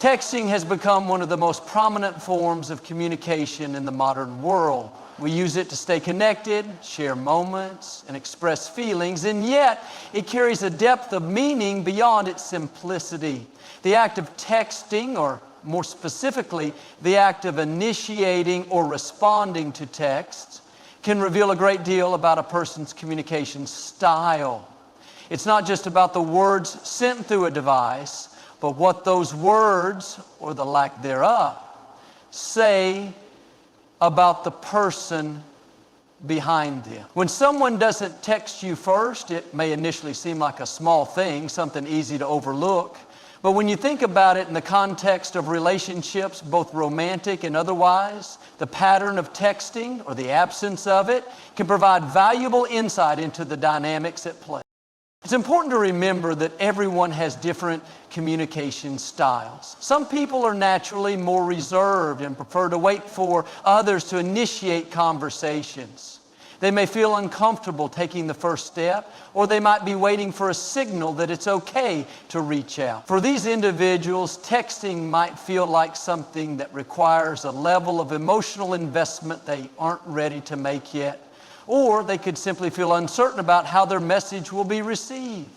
Texting has become one of the most prominent forms of communication in the modern world. We use it to stay connected, share moments, and express feelings, and yet it carries a depth of meaning beyond its simplicity. The act of texting, or more specifically, the act of initiating or responding to texts, can reveal a great deal about a person's communication style. It's not just about the words sent through a device, but what those words, or the lack thereof, say about the person behind them. When someone doesn't text you first, it may initially seem like a small thing, something easy to overlook. But when you think about it in the context of relationships, both romantic and otherwise, the pattern of texting, or the absence of it, can provide valuable insight into the dynamics at play. It's important to remember that everyone has different communication styles. Some people are naturally more reserved and prefer to wait for others to initiate conversations. They may feel uncomfortable taking the first step, or they might be waiting for a signal that it's okay to reach out. For these individuals, texting might feel like something that requires a level of emotional investment they aren't ready to make yet. Or they could simply feel uncertain about how their message will be received.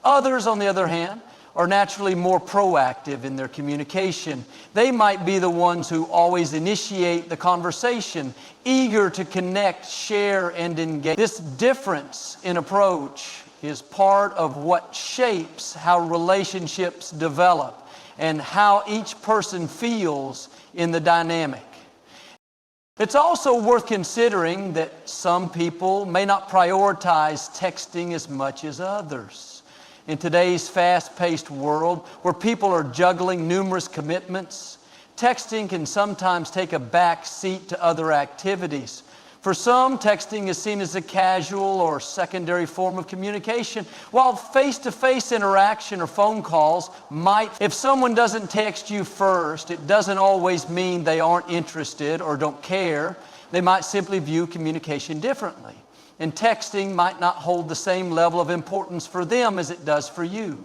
Others, on the other hand, are naturally more proactive in their communication. They might be the ones who always initiate the conversation, eager to connect, share, and engage. This difference in approach is part of what shapes how relationships develop and how each person feels in the dynamic. It's also worth considering that some people may not prioritize texting as much as others. In today's fast-paced world, where people are juggling numerous commitments, texting can sometimes take a back seat to other activities. For some, texting is seen as a casual or secondary form of communication, while face-to-face interaction or phone calls might. If someone doesn't text you first, it doesn't always mean they aren't interested or don't care. They might simply view communication differently. And texting might not hold the same level of importance for them as it does for you.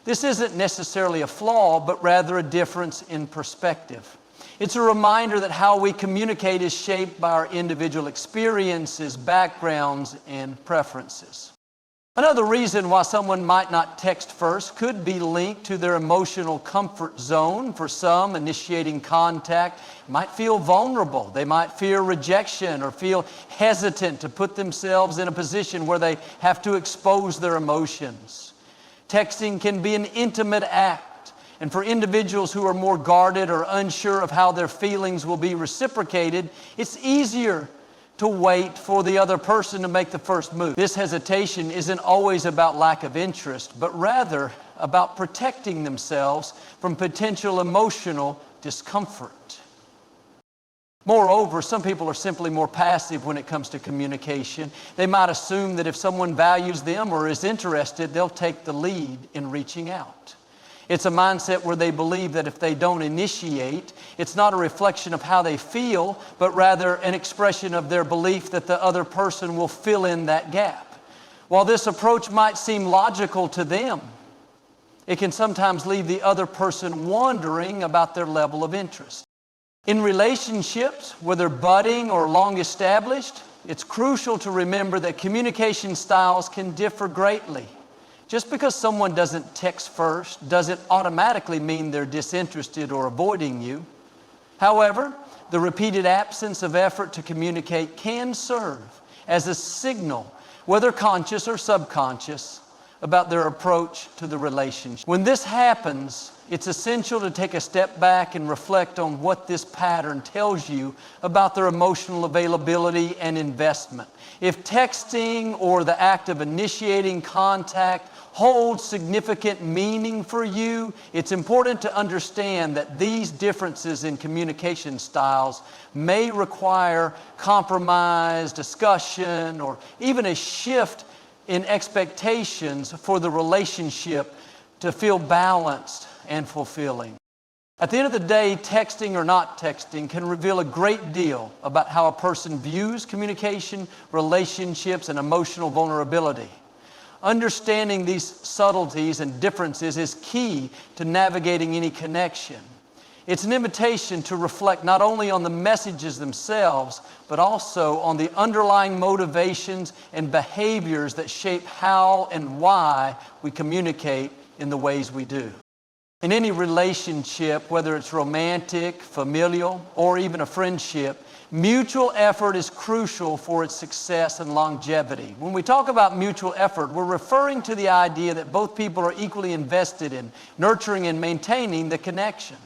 This isn't necessarily a flaw, but rather a difference in perspective. It's a reminder that how we communicate is shaped by our individual experiences, backgrounds, and preferences. Another reason why someone might not text first could be linked to their emotional comfort zone. For some, initiating contact might feel vulnerable. They might fear rejection or feel hesitant to put themselves in a position where they have to expose their emotions. Texting can be an intimate act. And for individuals who are more guarded or unsure of how their feelings will be reciprocated, it's easier to wait for the other person to make the first move. This hesitation isn't always about lack of interest, but rather about protecting themselves from potential emotional discomfort. Moreover, some people are simply more passive when it comes to communication. They might assume that if someone values them or is interested, they'll take the lead in reaching out. It's a mindset where they believe that if they don't initiate, it's not a reflection of how they feel, but rather an expression of their belief that the other person will fill in that gap. While this approach might seem logical to them, it can sometimes leave the other person wondering about their level of interest. In relationships, whether budding or long established, it's crucial to remember that communication styles can differ greatly. Just because someone doesn't text first doesn't automatically mean they're disinterested or avoiding you. However, the repeated absence of effort to communicate can serve as a signal, whether conscious or subconscious, about their approach to the relationship. When this happens, it's essential to take a step back and reflect on what this pattern tells you about their emotional availability and investment. If texting or the act of initiating contact holds significant meaning for you, it's important to understand that these differences in communication styles may require compromise, discussion, or even a shift in expectations for the relationship to feel balanced and fulfilling. At the end of the day, texting or not texting can reveal a great deal about how a person views communication, relationships, and emotional vulnerability. Understanding these subtleties and differences is key to navigating any connection. It's an invitation to reflect not only on the messages themselves, but also on the underlying motivations and behaviors that shape how and why we communicate in the ways we do. In any relationship, whether it's romantic, familial, or even a friendship, mutual effort is crucial for its success and longevity. When we talk about mutual effort, we're referring to the idea that both people are equally invested in nurturing and maintaining the connection.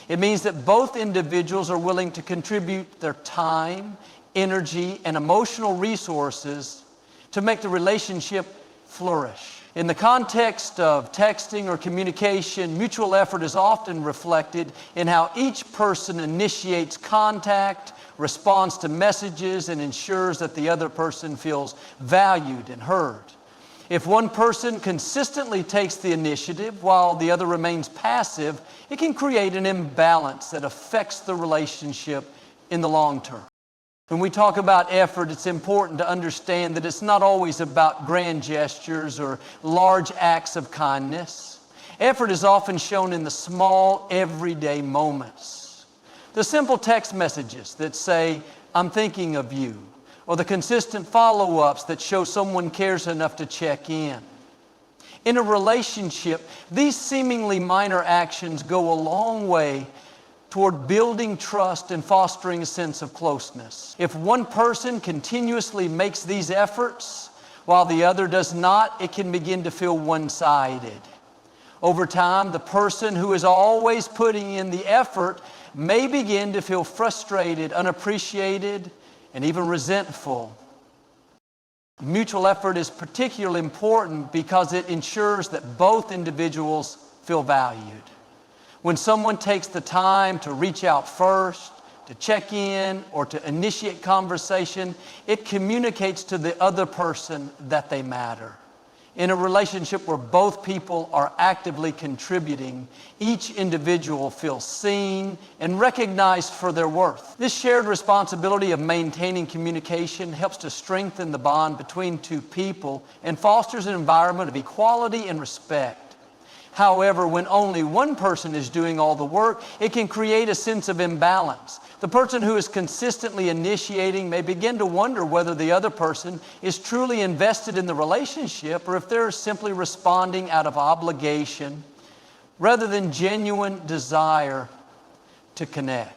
It means that both individuals are willing to contribute their time, energy, and emotional resources to make the relationship flourish. In the context of texting or communication, mutual effort is often reflected in how each person initiates contact, responds to messages, and ensures that the other person feels valued and heard. If one person consistently takes the initiative while the other remains passive, it can create an imbalance that affects the relationship in the long term. When we talk about effort, it's important to understand that it's not always about grand gestures or large acts of kindness. Effort is often shown in the small, everyday moments. The simple text messages that say, "I'm thinking of you," or the consistent follow-ups that show someone cares enough to check in. In a relationship, these seemingly minor actions go a long way toward building trust and fostering a sense of closeness. If one person continuously makes these efforts while the other does not, it can begin to feel one-sided. Over time, the person who is always putting in the effort may begin to feel frustrated, unappreciated, and even resentful. Mutual effort is particularly important because it ensures that both individuals feel valued. When someone takes the time to reach out first, to check in, or to initiate conversation, it communicates to the other person that they matter. In a relationship where both people are actively contributing, each individual feels seen and recognized for their worth. This shared responsibility of maintaining communication helps to strengthen the bond between two people and fosters an environment of equality and respect. However, when only one person is doing all the work, it can create a sense of imbalance. The person who is consistently initiating may begin to wonder whether the other person is truly invested in the relationship or if they're simply responding out of obligation rather than genuine desire to connect.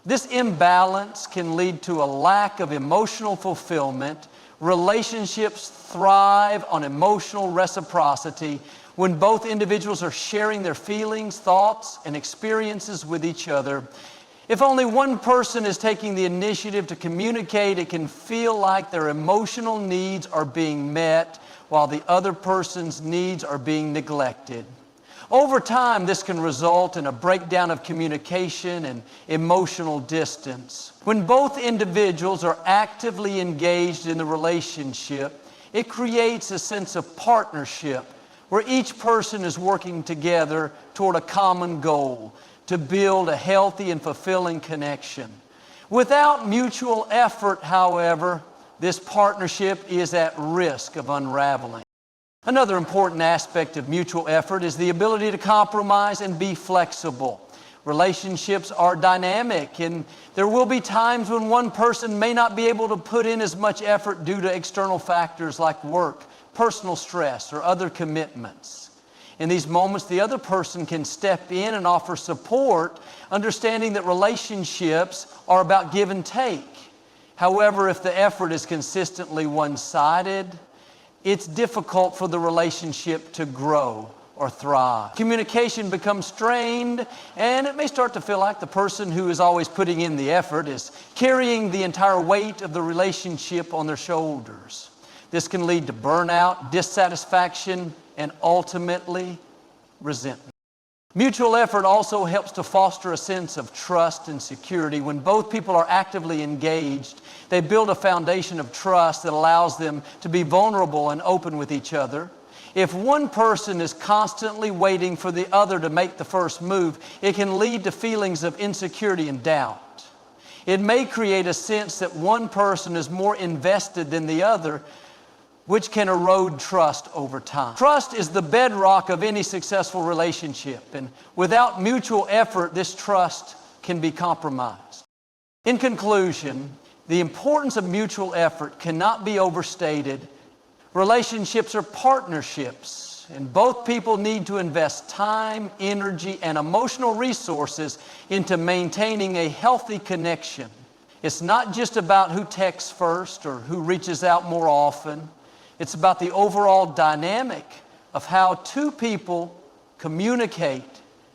This imbalance can lead to a lack of emotional fulfillment. Relationships thrive on emotional reciprocity when both individuals are sharing their feelings, thoughts, and experiences with each other. If only one person is taking the initiative to communicate, it can feel like their emotional needs are being met while the other person's needs are being neglected. Over time, this can result in a breakdown of communication and emotional distance. When both individuals are actively engaged in the relationship, it creates a sense of partnership where each person is working together toward a common goal to build a healthy and fulfilling connection. Without mutual effort, however, this partnership is at risk of unraveling. Another important aspect of mutual effort is the ability to compromise and be flexible. Relationships are dynamic, and there will be times when one person may not be able to put in as much effort due to external factors like work, personal stress, or other commitments. In these moments, the other person can step in and offer support, understanding that relationships are about give and take. However, if the effort is consistently one-sided, it's difficult for the relationship to grow or thrive. Communication becomes strained, and it may start to feel like the person who is always putting in the effort is carrying the entire weight of the relationship on their shoulders. This can lead to burnout, dissatisfaction, and ultimately resentment. Mutual effort also helps to foster a sense of trust and security. When both people are actively engaged, they build a foundation of trust that allows them to be vulnerable and open with each other. If one person is constantly waiting for the other to make the first move, it can lead to feelings of insecurity and doubt. It may create a sense that one person is more invested than the other, which can erode trust over time. Trust is the bedrock of any successful relationship, and without mutual effort, this trust can be compromised. In conclusion, the importance of mutual effort cannot be overstated. Relationships are partnerships, and both people need to invest time, energy, and emotional resources into maintaining a healthy connection. It's not just about who texts first or who reaches out more often. It's about the overall dynamic of how two people communicate,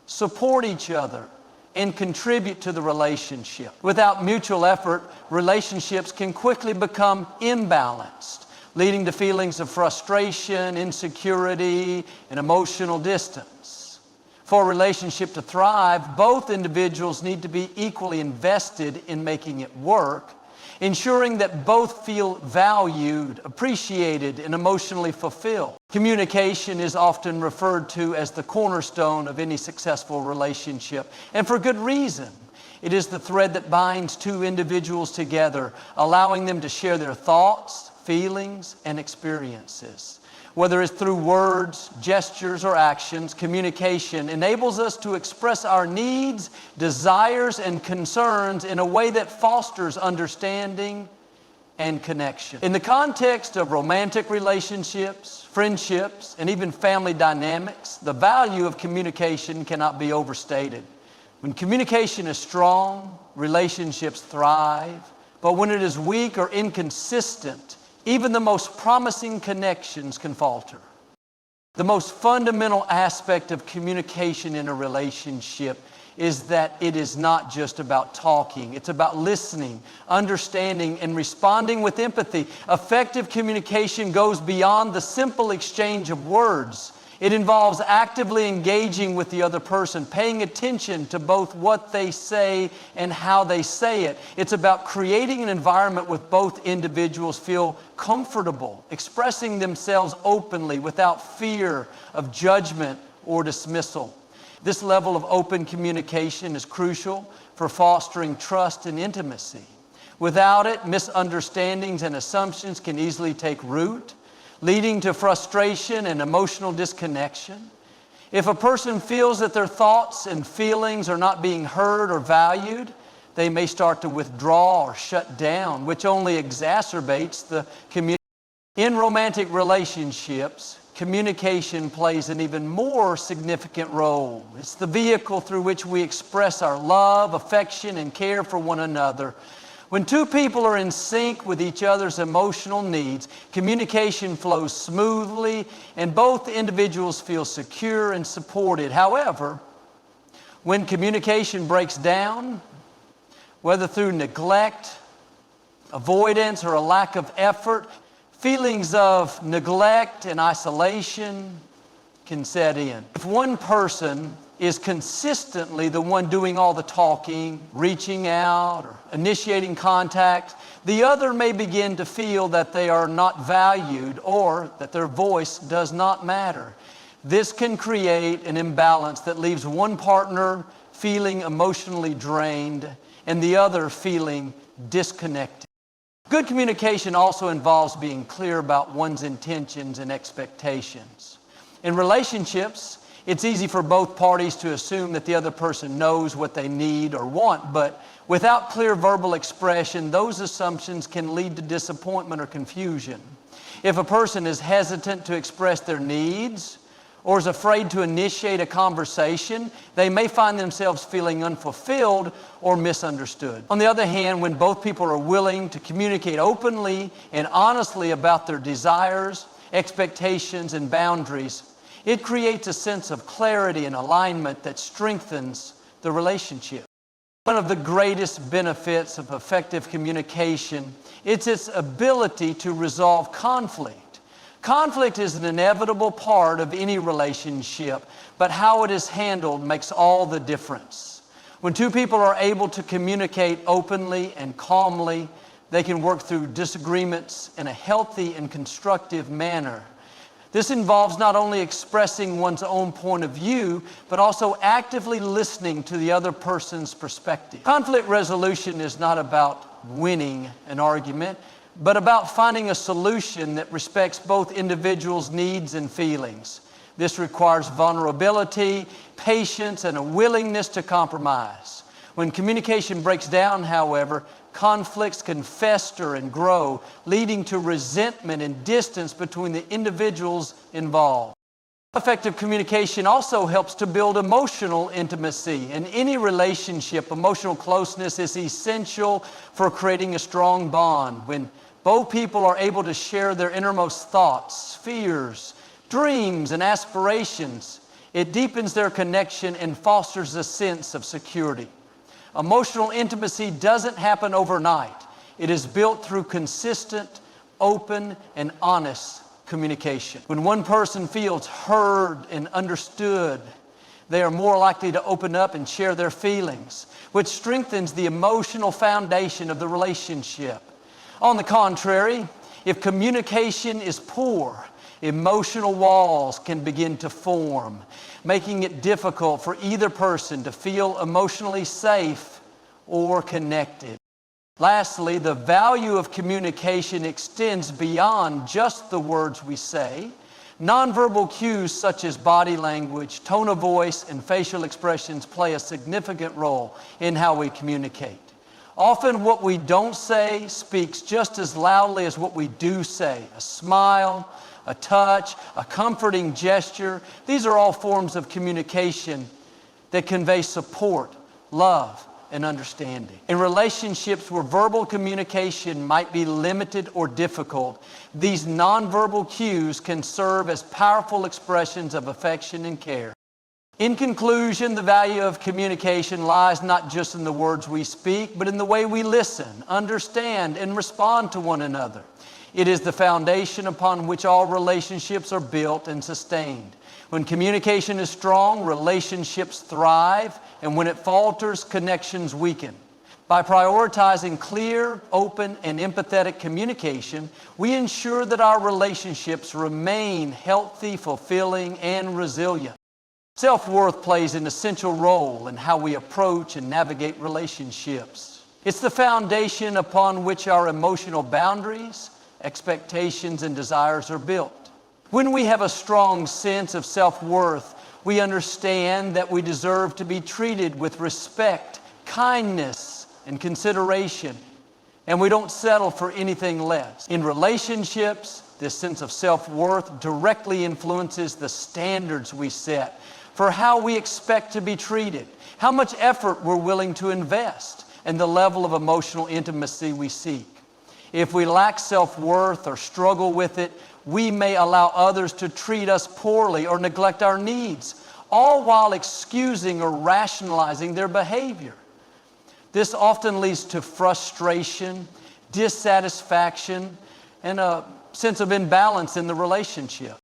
support each other, and contribute to the relationship. Without mutual effort, relationships can quickly become imbalanced, leading to feelings of frustration, insecurity, and emotional distance. For a relationship to thrive, both individuals need to be equally invested in making it work, ensuring that both feel valued, appreciated, and emotionally fulfilled. Communication is often referred to as the cornerstone of any successful relationship, and for good reason. It is the thread that binds two individuals together, allowing them to share their thoughts, feelings, and experiences. Whether it's through words, gestures, or actions, communication enables us to express our needs, desires, and concerns in a way that fosters understanding and connection. In the context of romantic relationships, friendships, and even family dynamics, the value of communication cannot be overstated. When communication is strong, relationships thrive, but when it is weak or inconsistent, even the most promising connections can falter. The most fundamental aspect of communication in a relationship is that it is not just about talking. It's about listening, understanding, and responding with empathy. Effective communication goes beyond the simple exchange of words. It involves actively engaging with the other person, paying attention to both what they say and how they say it. It's about creating an environment where both individuals feel comfortable, expressing themselves openly without fear of judgment or dismissal. This level of open communication is crucial for fostering trust and intimacy. Without it, misunderstandings and assumptions can easily take root, leading to frustration and emotional disconnection. If a person feels that their thoughts and feelings are not being heard or valued, they may start to withdraw or shut down, which only exacerbates the communication. In romantic relationships, communication plays an even more significant role. It's the vehicle through which we express our love, affection, and care for one another. When two people are in sync with each other's emotional needs, communication flows smoothly and both individuals feel secure and supported. However, when communication breaks down, whether through neglect, avoidance, or a lack of effort, feelings of neglect and isolation can set in. If one person is consistently the one doing all the talking, reaching out, or initiating contact, the other may begin to feel that they are not valued or that their voice does not matter. This can create an imbalance that leaves one partner feeling emotionally drained and the other feeling disconnected. Good communication also involves being clear about one's intentions and expectations. In relationships, it's easy for both parties to assume that the other person knows what they need or want, but without clear verbal expression, those assumptions can lead to disappointment or confusion. If a person is hesitant to express their needs or is afraid to initiate a conversation, they may find themselves feeling unfulfilled or misunderstood. On the other hand, when both people are willing to communicate openly and honestly about their desires, expectations, and boundaries, it creates a sense of clarity and alignment that strengthens the relationship. One of the greatest benefits of effective communication is its ability to resolve conflict. Conflict is an inevitable part of any relationship, but how it is handled makes all the difference. When two people are able to communicate openly and calmly, they can work through disagreements in a healthy and constructive manner. This involves not only expressing one's own point of view, but also actively listening to the other person's perspective. Conflict resolution is not about winning an argument, but about finding a solution that respects both individuals' needs and feelings. This requires vulnerability, patience, and a willingness to compromise. When communication breaks down, however, conflicts can fester and grow, leading to resentment and distance between the individuals involved. Effective communication also helps to build emotional intimacy. In any relationship, emotional closeness is essential for creating a strong bond. When both people are able to share their innermost thoughts, fears, dreams, and aspirations, it deepens their connection and fosters a sense of security. Emotional intimacy doesn't happen overnight. It is built through consistent, open, and honest communication. When one person feels heard and understood, they are more likely to open up and share their feelings, which strengthens the emotional foundation of the relationship. On the contrary, if communication is poor, emotional walls can begin to form, making it difficult for either person to feel emotionally safe or connected. Lastly, the value of communication extends beyond just the words we say. Nonverbal cues such as body language, tone of voice, and facial expressions play a significant role in how we communicate. Often what we don't say speaks just as loudly as what we do say. A smile, a touch, a comforting gesture, these are all forms of communication that convey support, love, and understanding. In relationships where verbal communication might be limited or difficult, these nonverbal cues can serve as powerful expressions of affection and care. In conclusion, the value of communication lies not just in the words we speak, but in the way we listen, understand, and respond to one another. It is the foundation upon which all relationships are built and sustained. When communication is strong, relationships thrive, and when it falters, connections weaken. By prioritizing clear, open, and empathetic communication, we ensure that our relationships remain healthy, fulfilling, and resilient. Self-worth plays an essential role in how we approach and navigate relationships. It's the foundation upon which our emotional boundaries, expectations, and desires are built. When we have a strong sense of self-worth, we understand that we deserve to be treated with respect, kindness, and consideration, and we don't settle for anything less. In relationships, this sense of self-worth directly influences the standards we set for how we expect to be treated, how much effort we're willing to invest, and the level of emotional intimacy we seek. If we lack self-worth or struggle with it, we may allow others to treat us poorly or neglect our needs, all while excusing or rationalizing their behavior. This often leads to frustration, dissatisfaction, and a sense of imbalance in the relationship.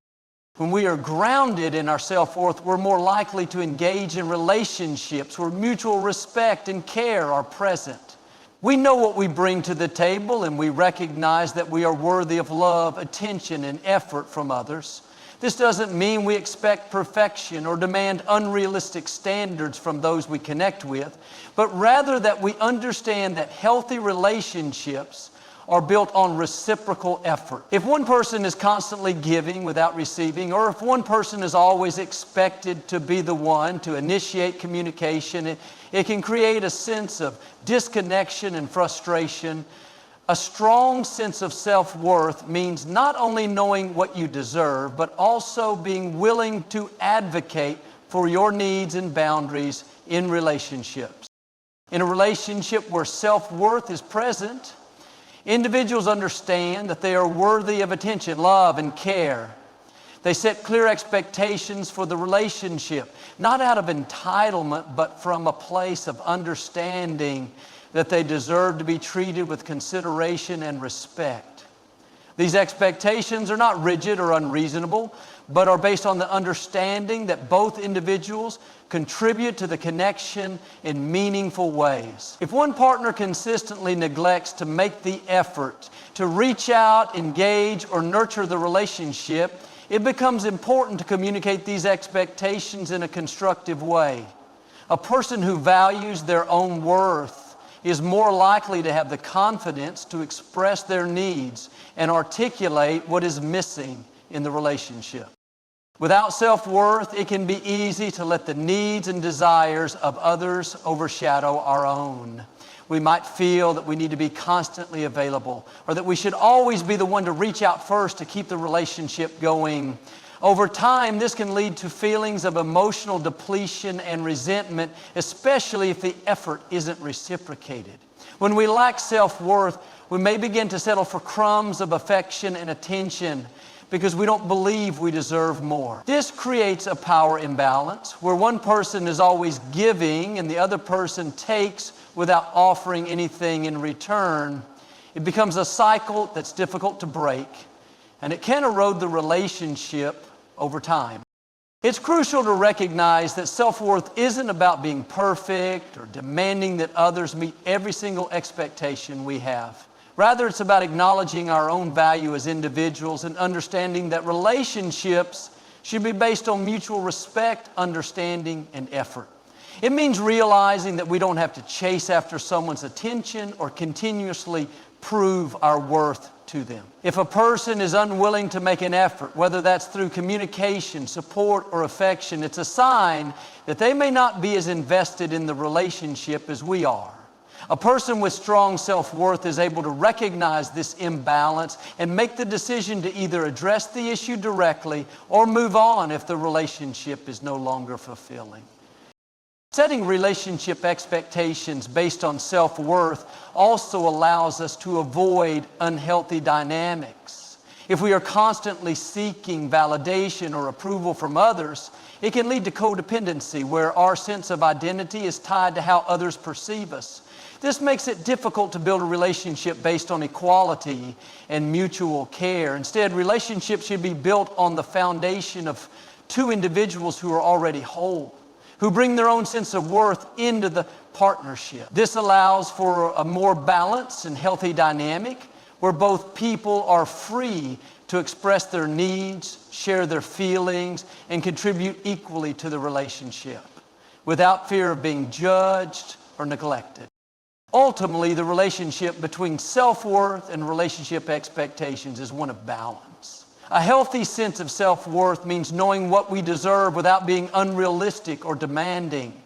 When we are grounded in our self-worth, we're more likely to engage in relationships where mutual respect and care are present. We know what we bring to the table, and we recognize that we are worthy of love, attention, and effort from others. This doesn't mean we expect perfection or demand unrealistic standards from those we connect with, but rather that we understand that healthy relationships are built on reciprocal effort. If one person is constantly giving without receiving, or if one person is always expected to be the one to initiate communication, it can create a sense of disconnection and frustration. A strong sense of self-worth means not only knowing what you deserve, but also being willing to advocate for your needs and boundaries in relationships. In a relationship where self-worth is present, individuals understand that they are worthy of attention, love, and care. They set clear expectations for the relationship, not out of entitlement, but from a place of understanding that they deserve to be treated with consideration and respect. These expectations are not rigid or unreasonable, but are based on the understanding that both individuals contribute to the connection in meaningful ways. If one partner consistently neglects to make the effort to reach out, engage, or nurture the relationship, it becomes important to communicate these expectations in a constructive way. A person who values their own worth is more likely to have the confidence to express their needs and articulate what is missing in the relationship. Without self-worth, it can be easy to let the needs and desires of others overshadow our own. We might feel that we need to be constantly available, or that we should always be the one to reach out first to keep the relationship going. Over time, this can lead to feelings of emotional depletion and resentment, especially if the effort isn't reciprocated. When we lack self-worth, we may begin to settle for crumbs of affection and attention because we don't believe we deserve more. This creates a power imbalance where one person is always giving and the other person takes without offering anything in return. It becomes a cycle that's difficult to break, and it can erode the relationship over time. It's crucial to recognize that self-worth isn't about being perfect or demanding that others meet every single expectation we have. Rather, it's about acknowledging our own value as individuals and understanding that relationships should be based on mutual respect, understanding, and effort. It means realizing that we don't have to chase after someone's attention or continuously prove our worth to them. If a person is unwilling to make an effort, whether that's through communication, support, or affection, it's a sign that they may not be as invested in the relationship as we are. A person with strong self-worth is able to recognize this imbalance and make the decision to either address the issue directly or move on if the relationship is no longer fulfilling. Setting relationship expectations based on self-worth also allows us to avoid unhealthy dynamics. If we are constantly seeking validation or approval from others, it can lead to codependency, where our sense of identity is tied to how others perceive us. This makes it difficult to build a relationship based on equality and mutual care. Instead, relationships should be built on the foundation of two individuals who are already whole, who bring their own sense of worth into the partnership. This allows for a more balanced and healthy dynamic where both people are free to express their needs, share their feelings, and contribute equally to the relationship without fear of being judged or neglected. Ultimately, the relationship between self-worth and relationship expectations is one of balance. A healthy sense of self-worth means knowing what we deserve without being unrealistic or demanding.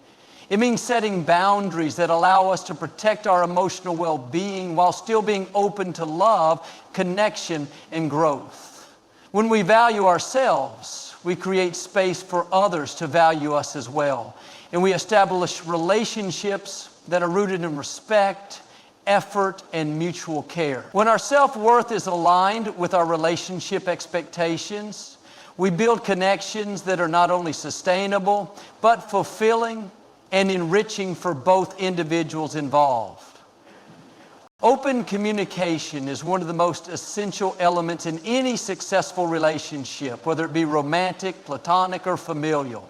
It means setting boundaries that allow us to protect our emotional well-being while still being open to love, connection, and growth. When we value ourselves, we create space for others to value us as well. And we establish relationships that are rooted in respect, effort, and mutual care. When our self-worth is aligned with our relationship expectations, we build connections that are not only sustainable, but fulfilling and enriching for both individuals involved. Open communication is one of the most essential elements in any successful relationship, whether it be romantic, platonic, or familial.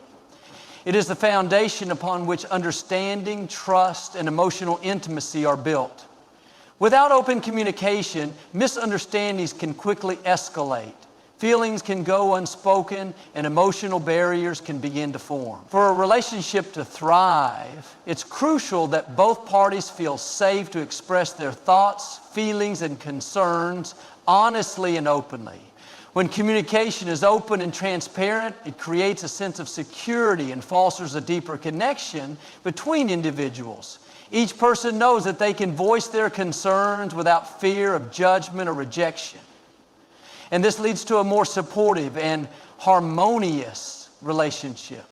It is the foundation upon which understanding, trust, and emotional intimacy are built. Without open communication, misunderstandings can quickly escalate. Feelings can go unspoken, and emotional barriers can begin to form. For a relationship to thrive, it's crucial that both parties feel safe to express their thoughts, feelings, and concerns honestly and openly. When communication is open and transparent, it creates a sense of security and fosters a deeper connection between individuals. Each person knows that they can voice their concerns without fear of judgment or rejection. And this leads to a more supportive and harmonious relationship.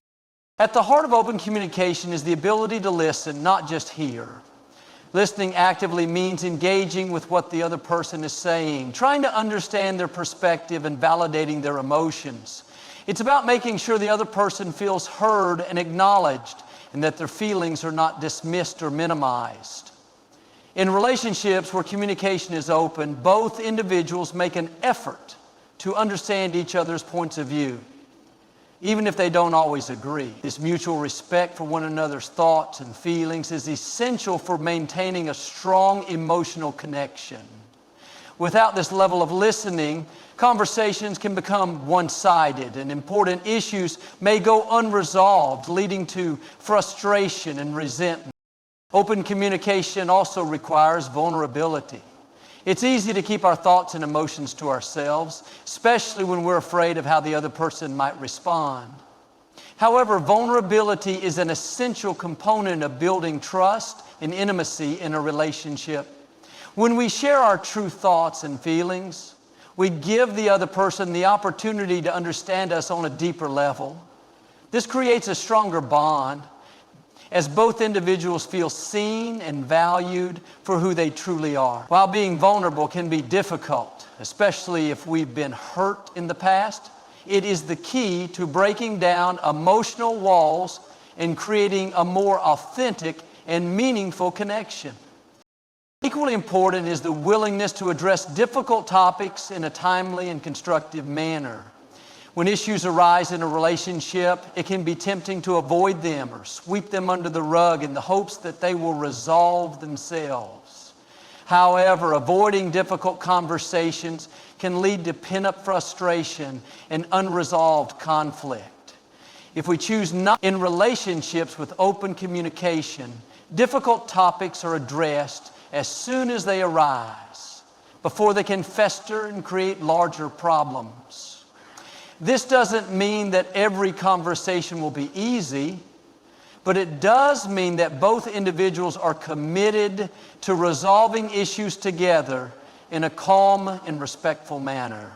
At the heart of open communication is the ability to listen, not just hear. Listening actively means engaging with what the other person is saying, trying to understand their perspective and validating their emotions. It's about making sure the other person feels heard and acknowledged, and that their feelings are not dismissed or minimized. In relationships where communication is open, both individuals make an effort to understand each other's points of view, even if they don't always agree. This mutual respect for one another's thoughts and feelings is essential for maintaining a strong emotional connection. Without this level of listening, conversations can become one-sided, and important issues may go unresolved, leading to frustration and resentment. Open communication also requires vulnerability. It's easy to keep our thoughts and emotions to ourselves, especially when we're afraid of how the other person might respond. However, vulnerability is an essential component of building trust and intimacy in a relationship. When we share our true thoughts and feelings, we give the other person the opportunity to understand us on a deeper level. This creates a stronger bond as both individuals feel seen and valued for who they truly are. While being vulnerable can be difficult, especially if we've been hurt in the past, it is the key to breaking down emotional walls and creating a more authentic and meaningful connection. Equally important is the willingness to address difficult topics in a timely and constructive manner. When issues arise in a relationship, it can be tempting to avoid them or sweep them under the rug in the hopes that they will resolve themselves. However, avoiding difficult conversations can lead to pent-up frustration and unresolved conflict. If we choose not in relationships with open communication, difficult topics are addressed as soon as they arise, before they can fester and create larger problems. This doesn't mean that every conversation will be easy, but it does mean that both individuals are committed to resolving issues together in a calm and respectful manner.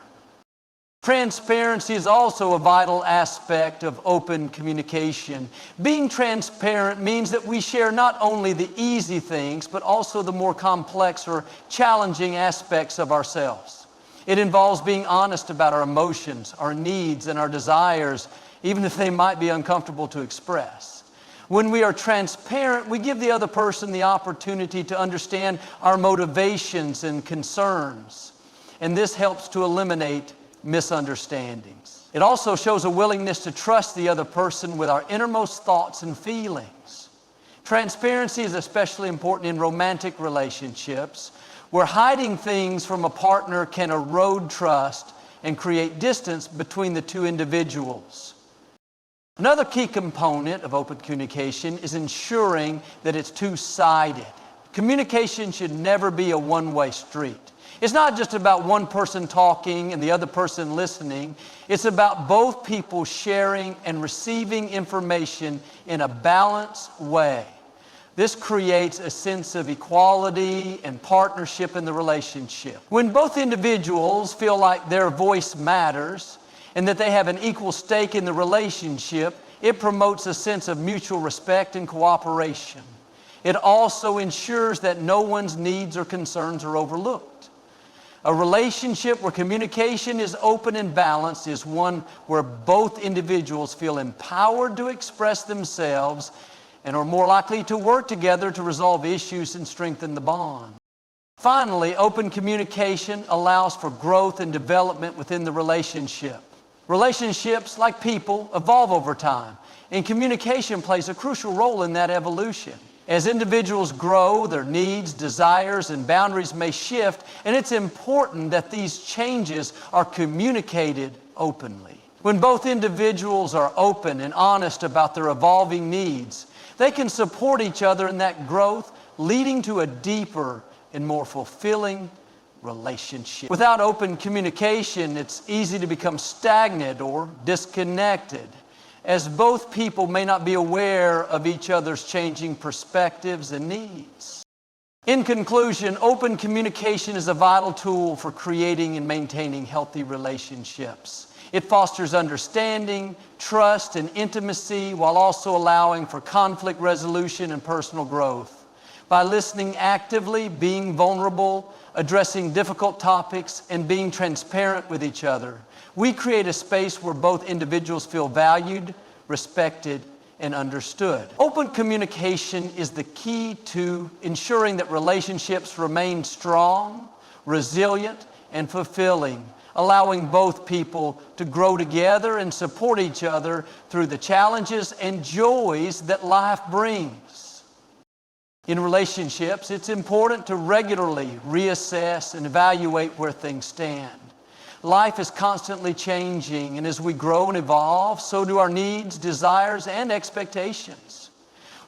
Transparency is also a vital aspect of open communication. Being transparent means that we share not only the easy things, but also the more complex or challenging aspects of ourselves. It involves being honest about our emotions, our needs, and our desires, even if they might be uncomfortable to express. When we are transparent, we give the other person the opportunity to understand our motivations and concerns, and this helps to eliminate misunderstandings. It also shows a willingness to trust the other person with our innermost thoughts and feelings. Transparency is especially important in romantic relationships, where hiding things from a partner can erode trust and create distance between the two individuals. Another key component of open communication is ensuring that it's two-sided. Communication should never be a one-way street. It's not just about one person talking and the other person listening. It's about both people sharing and receiving information in a balanced way. This creates a sense of equality and partnership in the relationship. When both individuals feel like their voice matters and that they have an equal stake in the relationship, it promotes a sense of mutual respect and cooperation. It also ensures that no one's needs or concerns are overlooked. A relationship where communication is open and balanced is one where both individuals feel empowered to express themselves and are more likely to work together to resolve issues and strengthen the bond. Finally, open communication allows for growth and development within the relationship. Relationships, like people, evolve over time, and communication plays a crucial role in that evolution. As individuals grow, their needs, desires, and boundaries may shift, and it's important that these changes are communicated openly. When both individuals are open and honest about their evolving needs, they can support each other in that growth, leading to a deeper and more fulfilling relationship. Without open communication, it's easy to become stagnant or disconnected, as both people may not be aware of each other's changing perspectives and needs. In conclusion, open communication is a vital tool for creating and maintaining healthy relationships. It fosters understanding, trust, and intimacy while also allowing for conflict resolution and personal growth. By listening actively, being vulnerable, addressing difficult topics, and being transparent with each other, we create a space where both individuals feel valued, respected, and understood. Open communication is the key to ensuring that relationships remain strong, resilient, and fulfilling, allowing both people to grow together and support each other through the challenges and joys that life brings. In relationships, it's important to regularly reassess and evaluate where things stand. Life is constantly changing, and as we grow and evolve, so do our needs, desires, and expectations.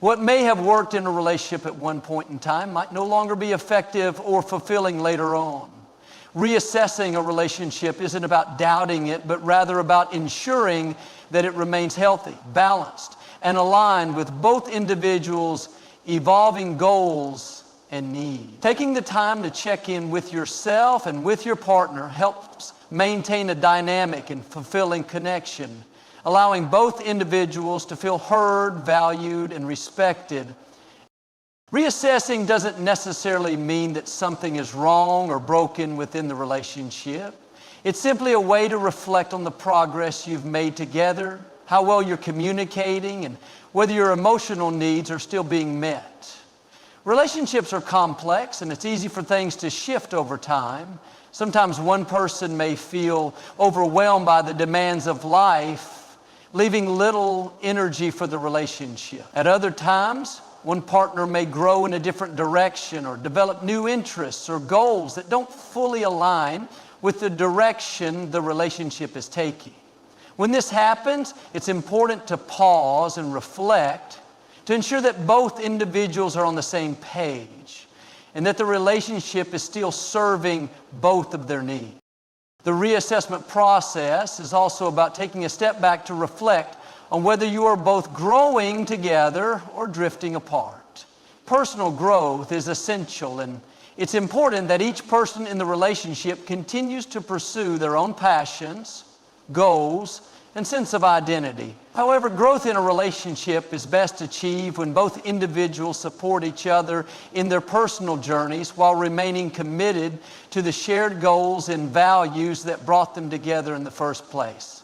What may have worked in a relationship at one point in time might no longer be effective or fulfilling later on. Reassessing a relationship isn't about doubting it, but rather about ensuring that it remains healthy, balanced, and aligned with both individuals' evolving goals and needs. Taking the time to check in with yourself and with your partner helps maintain a dynamic and fulfilling connection, allowing both individuals to feel heard, valued, and respected. Reassessing doesn't necessarily mean that something is wrong or broken within the relationship. It's simply a way to reflect on the progress you've made together, how well you're communicating, and whether your emotional needs are still being met. Relationships are complex, and it's easy for things to shift over time. Sometimes one person may feel overwhelmed by the demands of life, leaving little energy for the relationship. At other times, one partner may grow in a different direction or develop new interests or goals that don't fully align with the direction the relationship is taking. When this happens, it's important to pause and reflect to ensure that both individuals are on the same page and that the relationship is still serving both of their needs. The reassessment process is also about taking a step back to reflect on whether you are both growing together or drifting apart. Personal growth is essential, and it's important that each person in the relationship continues to pursue their own passions, goals, and sense of identity. However, growth in a relationship is best achieved when both individuals support each other in their personal journeys while remaining committed to the shared goals and values that brought them together in the first place.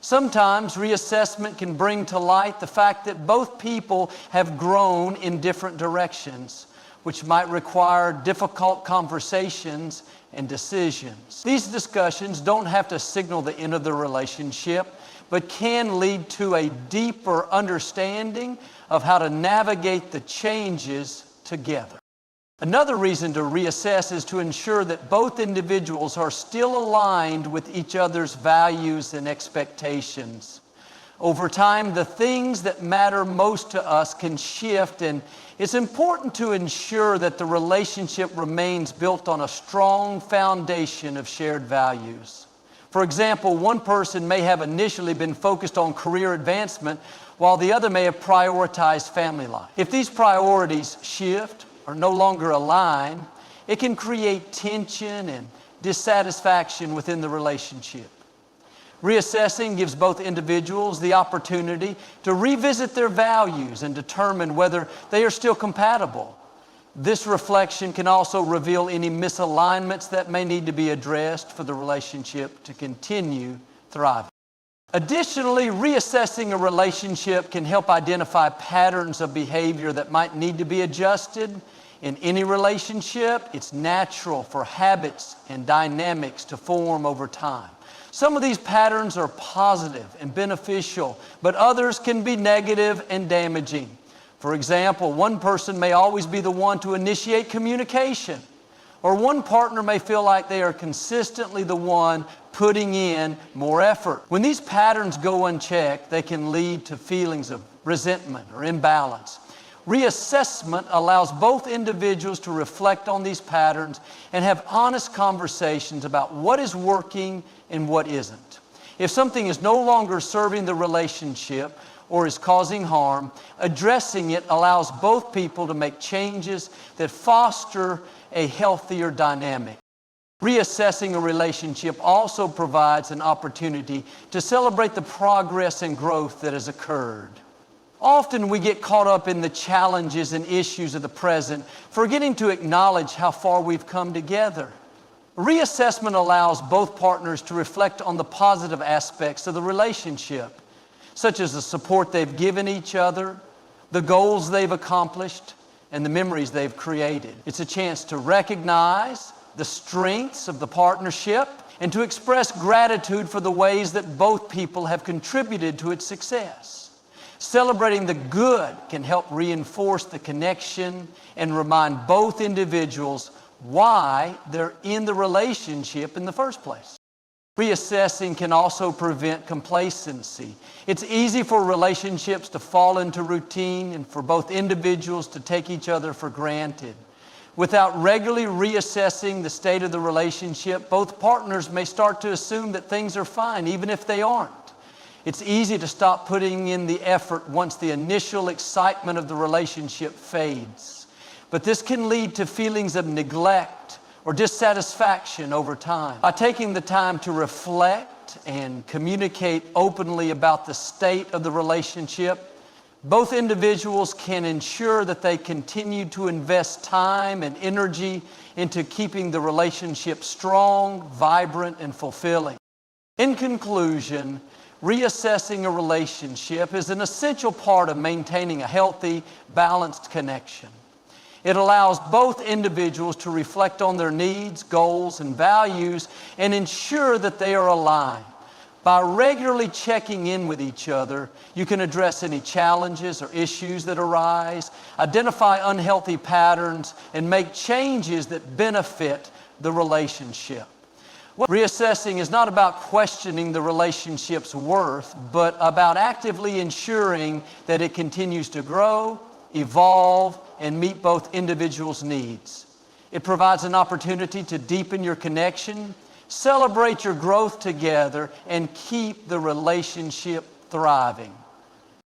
Sometimes reassessment can bring to light the fact that both people have grown in different directions, which might require difficult conversations and decisions. These discussions don't have to signal the end of the relationship, but can lead to a deeper understanding of how to navigate the changes together. Another reason to reassess is to ensure that both individuals are still aligned with each other's values and expectations. Over time, the things that matter most to us can shift, and it's important to ensure that the relationship remains built on a strong foundation of shared values. For example, one person may have initially been focused on career advancement, while the other may have prioritized family life. If these priorities shift or no longer align, it can create tension and dissatisfaction within the relationship. Reassessing gives both individuals the opportunity to revisit their values and determine whether they are still compatible. This reflection can also reveal any misalignments that may need to be addressed for the relationship to continue thriving. Additionally, reassessing a relationship can help identify patterns of behavior that might need to be adjusted. In any relationship, it's natural for habits and dynamics to form over time. Some of these patterns are positive and beneficial, but others can be negative and damaging. For example, one person may always be the one to initiate communication, or one partner may feel like they are consistently the one putting in more effort. When these patterns go unchecked, they can lead to feelings of resentment or imbalance. Reassessment allows both individuals to reflect on these patterns and have honest conversations about what is working and what isn't. If something is no longer serving the relationship or is causing harm, addressing it allows both people to make changes that foster a healthier dynamic. Reassessing a relationship also provides an opportunity to celebrate the progress and growth that has occurred. Often we get caught up in the challenges and issues of the present, forgetting to acknowledge how far we've come together. Reassessment allows both partners to reflect on the positive aspects of the relationship, such as the support they've given each other, the goals they've accomplished, and the memories they've created. It's a chance to recognize the strengths of the partnership and to express gratitude for the ways that both people have contributed to its success. Celebrating the good can help reinforce the connection and remind both individuals why they're in the relationship in the first place. Reassessing can also prevent complacency. It's easy for relationships to fall into routine and for both individuals to take each other for granted. Without regularly reassessing the state of the relationship, both partners may start to assume that things are fine, even if they aren't. It's easy to stop putting in the effort once the initial excitement of the relationship fades. But this can lead to feelings of neglect or dissatisfaction over time. By taking the time to reflect and communicate openly about the state of the relationship, both individuals can ensure that they continue to invest time and energy into keeping the relationship strong, vibrant, and fulfilling. In conclusion, reassessing a relationship is an essential part of maintaining a healthy, balanced connection. It allows both individuals to reflect on their needs, goals, and values and ensure that they are aligned. By regularly checking in with each other, you can address any challenges or issues that arise, identify unhealthy patterns, and make changes that benefit the relationship. Reassessing is not about questioning the relationship's worth, but about actively ensuring that it continues to grow, evolve, and meet both individuals' needs. It provides an opportunity to deepen your connection, celebrate your growth together, and keep the relationship thriving.